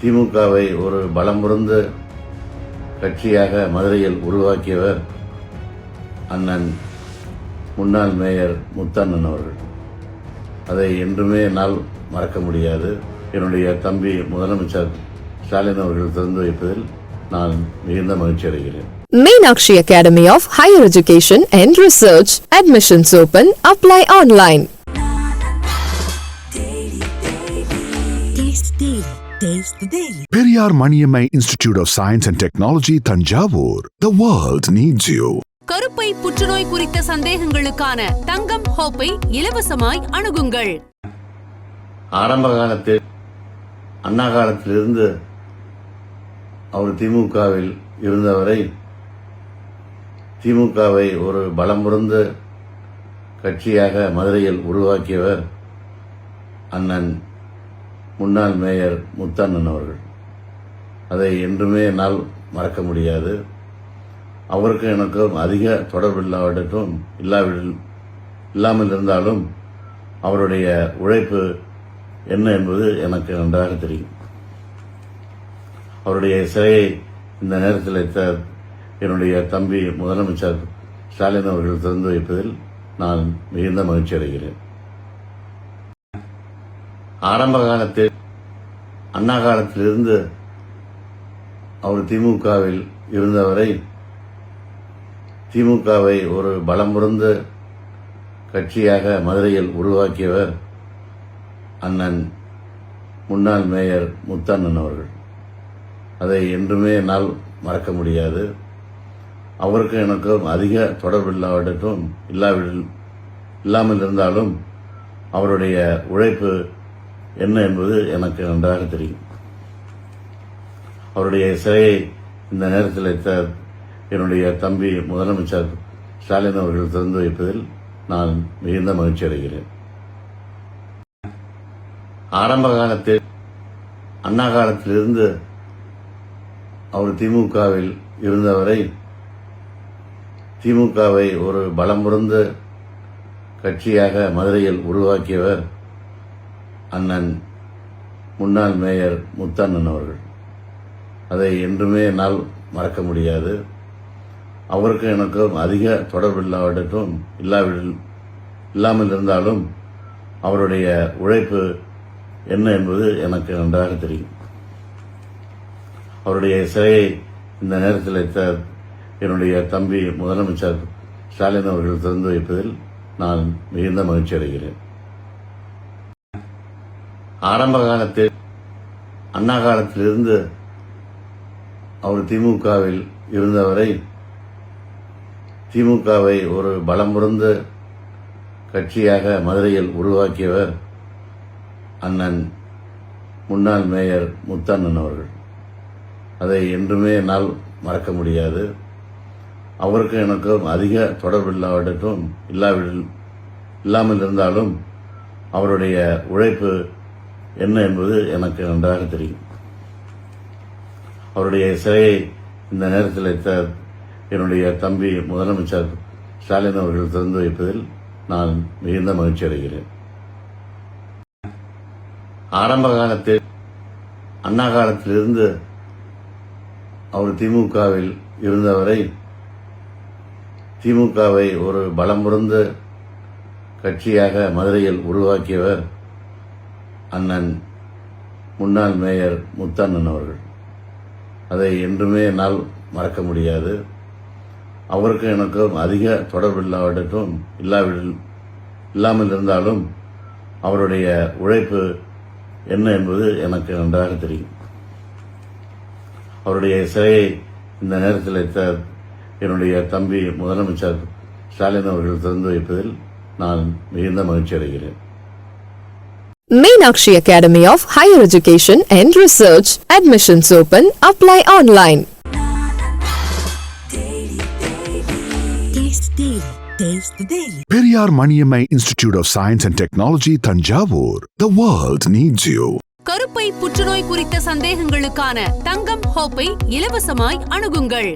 திமுகவை ஒரு பலம் பொருந்த கட்சியாக மதுரையில் உருவாக்கியவர் அண்ணன் முன்னாள் மேயர் முத்தண்ணன் அவர்கள். அதை என்றுமே என்னால் மறக்க முடியாது. என்னுடைய தம்பி முதலமைச்சர் ஸ்டாலின் அவர்கள் திறந்து வைப்பதில் நான் மிகுந்த மகிழ்ச்சி அடைகிறேன். Meenakshi Academy of Higher Education and Research. Admissions open. Apply online. Periyar Maniammai Institute of Science and Technology, Thanjavur. The world needs you. கருப்பை புற்றுநோய் குறித்த சந்தேகங்களுக்கான தங்கம் ஹோப்பை இலவசமாய் அணுகுங்கள். ஆரம்ப காலத்தில் அண்ணா காலத்திலிருந்து அவர் திமுகவில் இருந்தவரை திமுகவை ஒரு பலம் பொருந்த கட்சியாக மதுரையில் உருவாக்கியவர் அண்ணன் முன்னாள் மேயர் முத்தண்ணன் அவர்கள். அதை என்றுமே என்னால் மறக்க முடியாது. அவருக்கு எனக்கும் அதிக தொடர்பில்லாவிடட்டும் இல்லாமல் இருந்தாலும் அவருடைய உழைப்பு என்ன என்பது எனக்கு நன்றாக தெரியும். அவருடைய சிலையை இந்த நேரத்தில் என்னுடைய தம்பி முதலமைச்சர் ஸ்டாலின் அவர்கள் திறந்து வைப்பதில் நான் மிகுந்த மகிழ்ச்சி அடைகிறேன். ஆரம்ப காலத்தில் அண்ணா காலத்திலிருந்து அவர் திமுகவில் இருந்தவரை திமுகவை ஒரு பலம் பொருந்த கட்சியாக மதுரையில் உருவாக்கியவர் அண்ணன் முன்னாள் மேயர் முத்தண்ணன் அவர்கள். அதை என்றுமே என்னால் மறக்க முடியாது. அவருக்கு எனக்கும் அதிக தொடர்பில்லாவிடட்டும் இல்லாமல் இருந்தாலும் அவருடைய உழைப்பு என்ன என்பது எனக்கு நன்றாக தெரியும். அவருடைய சிலையை இந்த நேரத்தில் என்னுடைய தம்பி முதலமைச்சர் ஸ்டாலின் அவர்கள் திறந்து வைப்பதில் நான் மிகுந்த மகிழ்ச்சி அடைகிறேன். ஆரம்ப காலத்தில் அண்ணா காலத்திலிருந்து அவர் திமுகவில் இருந்தவரை திமுகவை ஒரு பலம் பொருந்த கட்சியாக மதுரையில் உருவாக்கியவர் அண்ணன் முன்னாள் மேயர் முத்தண்ணன் அவர்கள். அதை என்றுமே என்னால் மறக்க முடியாது. அவருக்கு எனக்கும் அதிக தொடர்பில்லாவிடட்டும் இல்லாமல் இருந்தாலும் அவருடைய உழைப்பு என்ன என்பது எனக்கு நன்றாக தெரியும். அவருடைய சிலையை இந்த நேரத்தில் என்னுடைய தம்பி முதலமைச்சர் ஸ்டாலின் அவர்கள் திறந்து வைப்பதில் நான் மிகுந்த மகிழ்ச்சி அடைகிறேன். ஆரம்ப காலத்தில் அண்ணா காலத்திலிருந்து அவர் திமுகவில் இருந்தவரை திமுகவை ஒரு பலம் பொருந்த கட்சியாக மதுரையில் உருவாக்கியவர் அண்ணன் முன்னாள் மேயர் முத்தண்ணன் அவர்கள். அதை என்றுமே என்னால் மறக்க முடியாது. அவருக்கு எனக்கும் அதிக தொடர்பில்லாவிடட்டும் இல்லாமல் இருந்தாலும் அவருடைய உழைப்பு என்ன என்பது எனக்கு நன்றாக தெரியும். அவருடைய சிலையை இந்த நேரத்தில் என்னுடைய தம்பி முதலமைச்சர் ஸ்டாலின் அவர்கள் திறந்து வைப்பதில் நான் மிகுந்த மகிழ்ச்சி அடைகிறேன். ஆரம்ப காலத்தில் அண்ணா காலத்திலிருந்து அவர் திமுகவில் இருந்தவரை திமுகவை ஒரு பலம் பொருந்த கட்சியாக மதுரையில் உருவாக்கியவர் அண்ணன் முன்னாள் மேயர் முத்தண்ணன் அவர்கள். அதை என்றுமே என்னால் மறக்க முடியாது. அவருக்கு எனக்கும் அதிக தொடர்பில்லாவிடட்டும் இல்லாமல் இருந்தாலும் அவருடைய உழைப்பு என்ன என்பது எனக்கு நன்றாக தெரியும். அவருடைய சிலையை இந்த நேரத்தில் என்னுடைய தம்பி முதலமைச்சர் ஸ்டாலின் அவர்கள் திறந்து வைப்பதில் நான் மிகுந்த மகிழ்ச்சி அடைகிறேன். Meenakshi Academy of Higher Education and Research. Admissions open. Apply online. Periyar Maniammai Institute of Science and Technology, Thanjavur. The world needs you. கருப்பை புற்றுநோய் குறித்த சந்தேகங்களுக்கான தங்கம் ஹோப்பை இலவசமாய் அணுகுங்கள்.